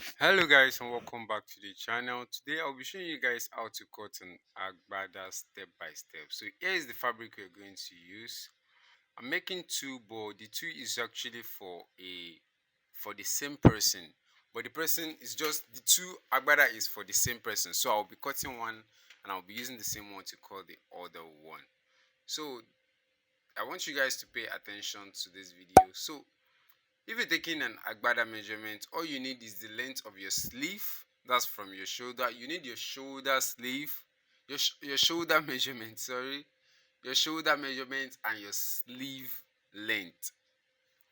Hello guys and welcome back to the channel. Today I'll be showing you guys how to cut an agbada step by step. So here is the fabric we're going to use. I'm making two, but the two is actually for the same person. But the person is just the two agbada is for the same person. So I'll be cutting one and I'll be using the same one to cut the other one. So I want you guys to pay attention to this video. So if you're taking an agbada measurement, all you need is the length of your sleeve. That's from your shoulder. You need your shoulder sleeve, your shoulder measurement, sorry. Your shoulder measurement and your sleeve length.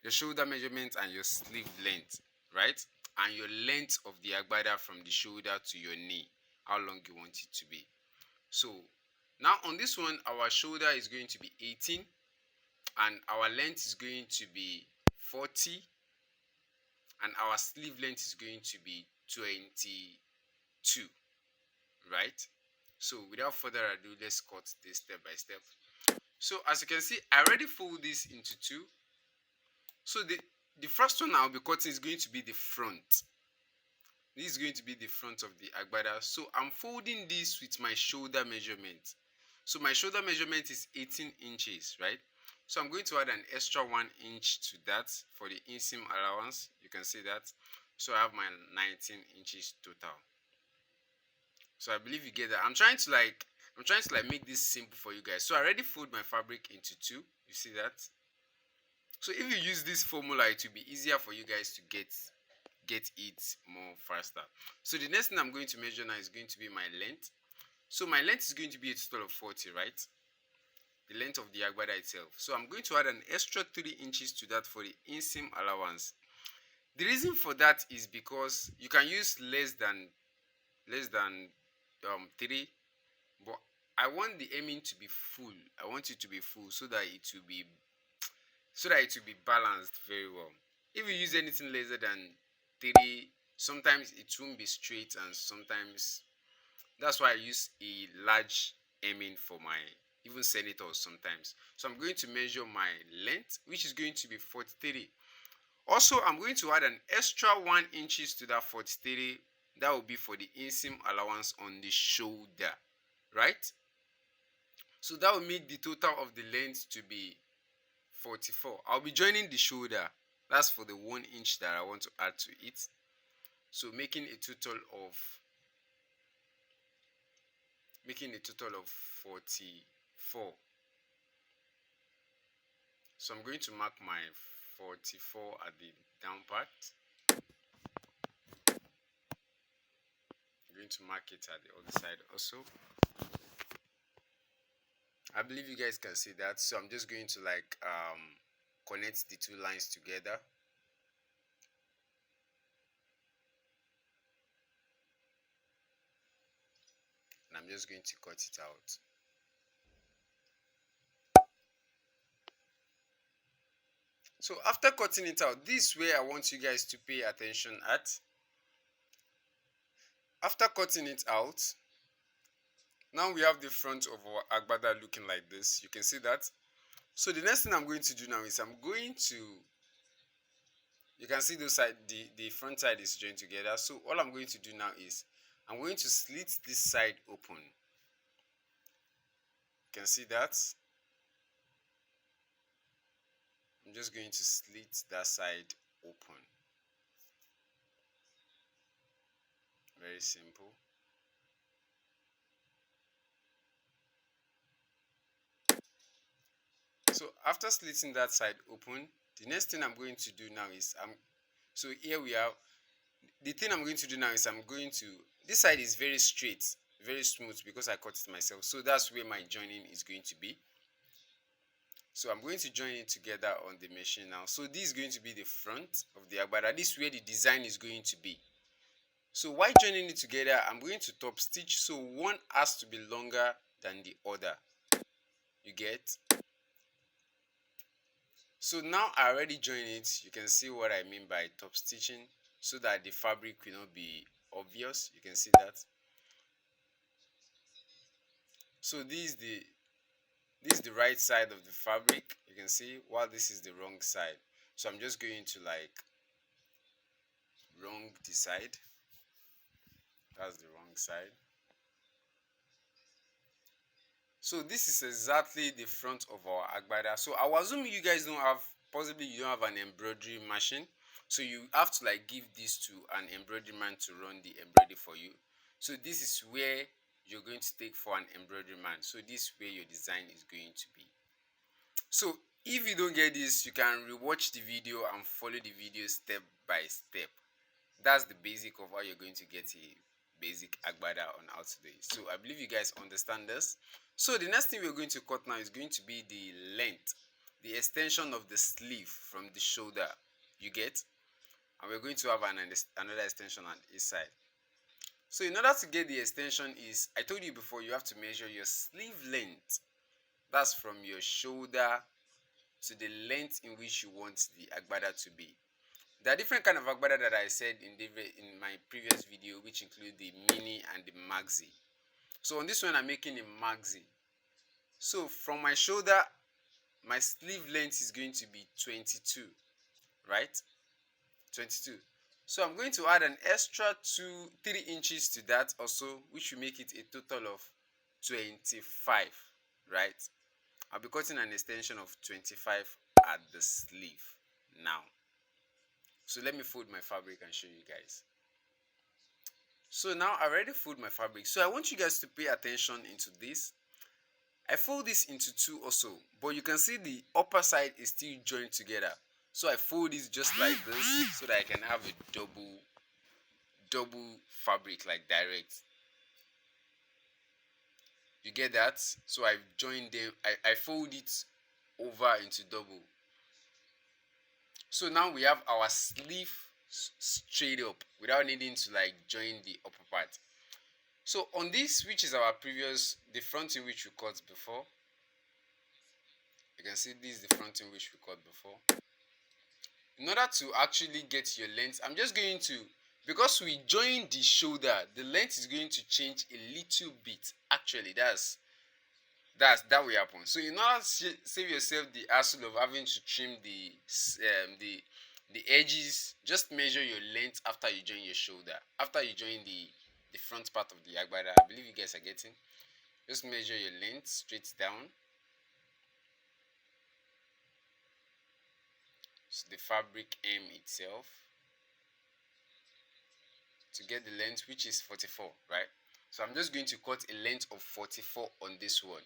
Your shoulder measurement and your sleeve length, right? And your length of the agbada from the shoulder to your knee. How long you want it to be. So now on this one, our shoulder is going to be 18 and our length is going to be 40 and our sleeve length is going to be 22, right? So without further ado, let's cut this step by step. So as you can see, I already fold this into two. So the first one I'll be cutting is going to be the front. This is going to be the front of the agbada. So I'm folding this with my shoulder measurement. So my shoulder measurement is 18 inches, right? So I'm going to add an extra 1 inch to that for the inseam allowance. You can see that. So I have my 19 inches total. So I believe you get that. I'm trying to make this simple for you guys. So I already fold my fabric into two. You see that? So if you use this formula, it will be easier for you guys to get it more faster. So the next thing I'm going to measure now is going to be my length. So my length is going to be a total of 40, right? The length of the agbada itself. So I'm going to add an extra 3 inches to that for the inseam allowance. The reason for that is because you can use less than 3, but I want the hemming to be full. I want it to be full so that it will be balanced very well. If you use anything less than 3, sometimes it won't be straight, and sometimes that's why I use a large hemming for my even senators sometimes. So I'm going to measure my length, which is going to be 43. Also, I'm going to add an extra 1 inches to that 43. That will be for the inseam allowance on the shoulder, right? So that will make the total of the length to be 44. I'll be joining the shoulder. That's for the 1 inch that I want to add to it. So making a total of 44. So I'm going to mark my 44 at the down part. I'm going to mark it at the other side also. I believe you guys can see that. So I'm just going to connect the two lines together. And I'm just going to cut it out. So after cutting it out, this way I want you guys to pay attention at. After cutting it out, now we have the front of our agbada looking like this. You can see that. So the next thing I'm going to do now is you can see those side, the front side is joined together. So all I'm going to do now is I'm going to slit this side open. You can see that. I'm just going to slit that side open. Very simple. So after slitting that side open, the next thing I'm going to do now is so here we have the thing I'm going to do now is this side is very straight, very smooth because I cut it myself. So that's where my joining is going to be. So I'm going to join it together on the machine now. So this is going to be the front of the agbada. This is where the design is going to be. So while joining it together, I'm going to top stitch. So one has to be longer than the other. You get? So now I already joined it. You can see what I mean by top stitching so that the fabric will not be obvious. You can see that. So this is the right side of the fabric. You can see, while this is the wrong side. So I'm just going to wrong this side. That's the wrong side. So this is exactly the front of our agbada. So I will assume you guys don't have, possibly you don't have an embroidery machine. So you have to like give this to an embroidery man to run the embroidery for you. So this is where you're going to take for an embroidery man. So this is where your design is going to be. So if you don't get this, you can rewatch the video and follow the video step by step. That's the basic of how you're going to get a basic agbada on how to do it. So I believe you guys understand this. So the next thing we're going to cut now is going to be the length, the extension of the sleeve from the shoulder. You get? And we're going to have another extension on each side. So in order to get the extension is, I told you before, you have to measure your sleeve length. That's from your shoulder to the length in which you want the agbada to be. There are different kind of agbada that I said in my previous video, which include the mini and the maxi. So on this one, I'm making a maxi. So from my shoulder, my sleeve length is going to be 22, right? 22. So I'm going to add an extra 3 inches to that also, which will make it a total of 25, right? I'll be cutting an extension of 25 at the sleeve now. So let me fold my fabric and show you guys. So now I already fold my fabric. So I want you guys to pay attention into this. I fold this into 2 also, but you can see the upper side is still joined together. So I fold this just like this so that I can have a double fabric, like direct. You get that? So I've joined them. I fold it over into double. So now we have our sleeve straight up without needing to like join the upper part. So on this, which is our previous, the front in which we cut before, you can see this is the front in which we cut before. In order to actually get your length, I'm just going to, because we join the shoulder, the length is going to change a little bit. Actually, that will happen. So in order to save yourself the hassle of having to trim the edges, just measure your length after you join your shoulder. After you join the front part of the agbada, I believe you guys are getting. Just measure your length straight down. So the fabric hem itself to get the length, which is 44, right? So I'm just going to cut a length of 44 on this one.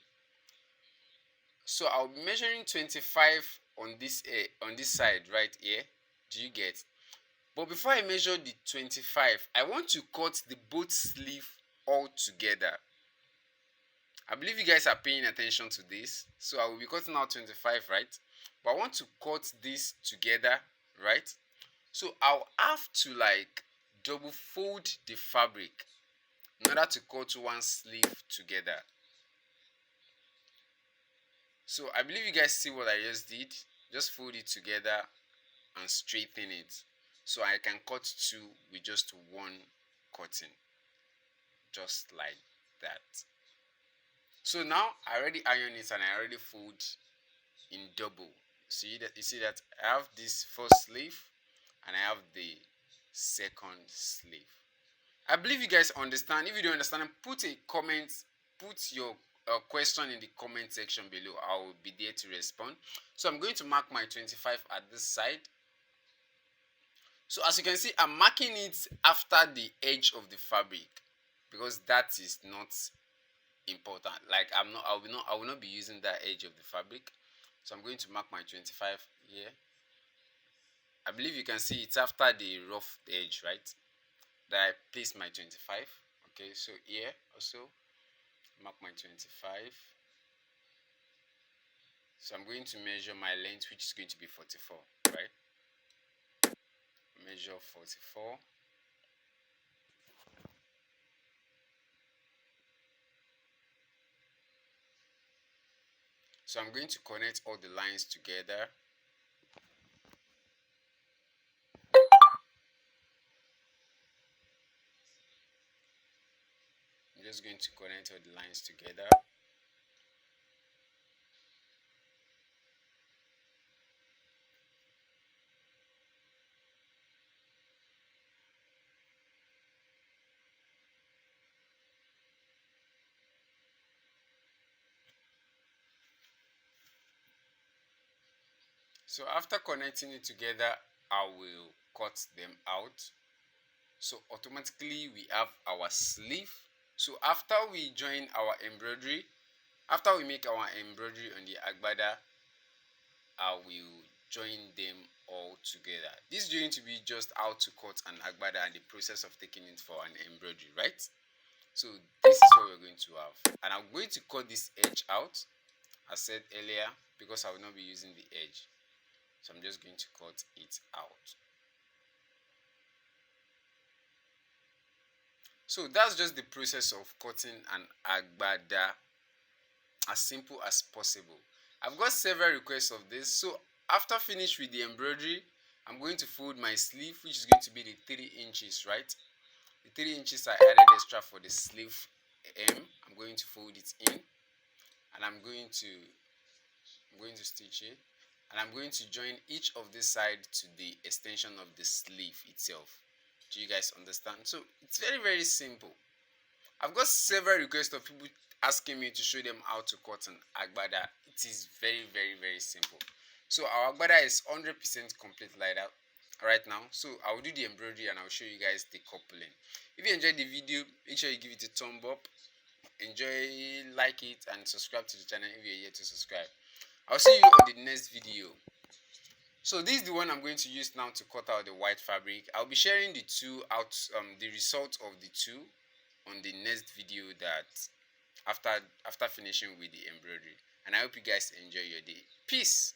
So I'll be measuring 25 on this side right here. Do you get? But before I measure the 25, I want to cut the both sleeve all together. I believe you guys are paying attention to this. So I will be cutting out 25, right? But I want to cut this together, right? So I'll have to like double fold the fabric in order to cut one sleeve together. So I believe you guys see what I just did. Just fold it together and straighten it. So I can cut 2 with just one cutting. Just like that. So now I already iron it and I already fold in double. You see that I have this first sleeve and I have the second sleeve. I believe you guys understand. If you don't understand, put your question in the comment section below. I will be there to respond. So I'm going to mark my 25 at this side. So as you can see, I'm marking it after the edge of the fabric because that is not important. Like I will not be using that edge of the fabric. So I'm going to mark my 25 here. I believe you can see it's after the rough edge, right? That I place my 25. Okay, so here also mark my 25. So I'm going to measure my length, which is going to be 44, right? Measure 44. So I'm going to connect all the lines together. I'm just going to connect all the lines together. So after connecting it together, I will cut them out. So automatically we have our sleeve. So after we join our embroidery, after we make our embroidery on the agbada, I will join them all together. This is going to be just how to cut an agbada and the process of taking it for an embroidery, right? So this is what we're going to have, and I'm going to cut this edge out as said earlier, because I will not be using the edge. So I'm just going to cut it out. So that's just the process of cutting an agbada, as simple as possible. I've got several requests of this. So after finish with the embroidery, I'm going to fold my sleeve, which is going to be the 3 inches, right? The 3 inches I added extra for the sleeve hem. I'm going to fold it in, and I'm going to stitch it, and I'm going to join each of this side to the extension of the sleeve itself. Do you guys understand? So it's very, very simple. I've got several requests of people asking me to show them how to cut an agbada. It is very, very, very simple. So our agbada is 100% complete like that right now. So I will do the embroidery and I'll show you guys the coupling. If you enjoyed the video, make sure you give it a thumb up. Enjoy, like it, and subscribe to the channel if you're yet to subscribe. I'll see you on the next video. So this is the one I'm going to use now to cut out the white fabric. I'll be sharing the two out, the result of the two on the next video, that after finishing with the embroidery. And I hope you guys enjoy your day. Peace.